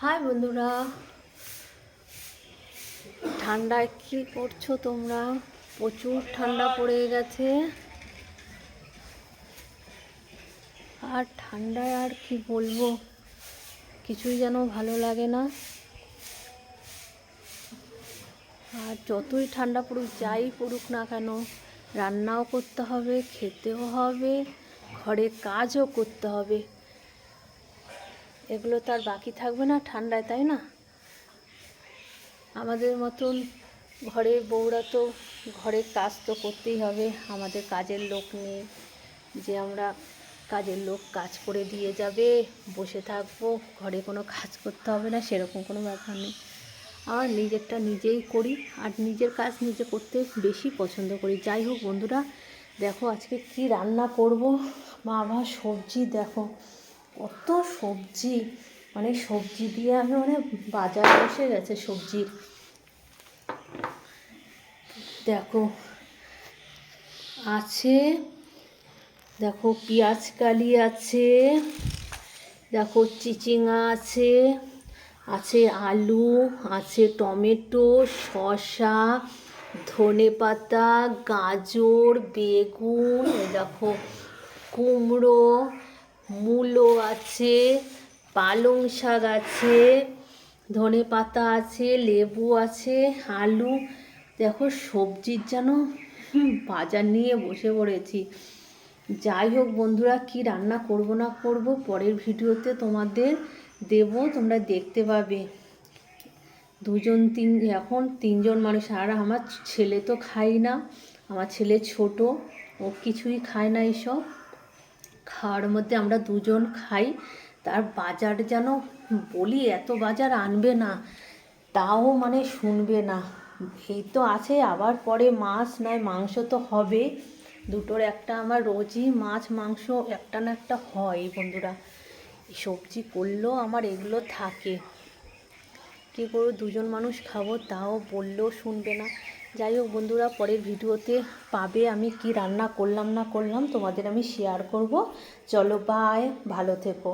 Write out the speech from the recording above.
High বন্ধুরা, ঠান্ডায় কি করছো তোমরা? প্রচুর ঠান্ডা পড়ে গেছে। আর ঠান্ডায় আর কি বলবো, কিছুই যেন ভালো লাগে না। আর যতই ঠান্ডা পড়ুক, যাই পড়ুক না কেন, রান্নাও করতে হবে, খেতেও হবে, ঘরের কাজও করতে হবে। এগুলো তো আর বাকি থাকবে না ঠান্ডায়, তাই না? আমাদের মতন ঘরের বউরা তো ঘরের কাজ তো করতেই হবে। আমাদের কাজের লোক নেই যে আমরা কাজের লোক কাজ করে দিয়ে যাবে, বসে থাকবো, ঘরে কোনো কাজ করতে হবে না, সেরকম কোনো ব্যাপার নেই। আমার নিজেরটা নিজেই করি, আর নিজের কাজ নিজে করতে বেশি পছন্দ করি। যাই হোক বন্ধুরা, দেখো আজকে কি রান্না করব। বাবা, সবজি দেখো, কত সবজি, মানে সবজি দিয়ে আমি বাজার বসে গেছে সবজির। দেখো আছে, দেখো পেঁয়াজ কালি আছে, দেখো চিচিঙা আছে, আছে আলু, আছে টমেটো, শসা, ধনেপাতা, গাজর, বেগুন, দেখো কুমড়ো, মূলো আছে, পালং শাক আছে, ধনেপাতা আছে, লেবু আছে, আলু। দেখো সবজির যেন বাজার নিয়ে বসে পড়েছি। যাই হোক বন্ধুরা, কি রান্না করব না করব পরের ভিডিওতে তোমাদের দেব, তোমরা দেখতে পাবে। এখন তিনজন মানুষ। আর আমার ছেলে তো খাই না, আমার ছেলে ছোট, ও কিছুই খায় না এইসব। খাওয়ার মধ্যে আমরা দুজন খাই। তার বাজার যেন বলি এত বাজার আনবে না, তাও শুনবে না। এই তো আছে, আবার পরে মাছ নয় মাংস তো হবে, দুটোর একটা। আমার রোজই মাছ মাংস একটা না একটা হয় বন্ধুরা। সবজি করলেও আমার এগুলো থাকে। কী করবো, দুজন মানুষ খাবো, তাও বললেও শুনবে না। যাই হোক বন্ধুরা, পরের ভিডিওতে পাবে আমি কি রান্না করলাম না করলাম, তোমাদের আমি শেয়ার করব। চলো বাই, ভালো থেকো।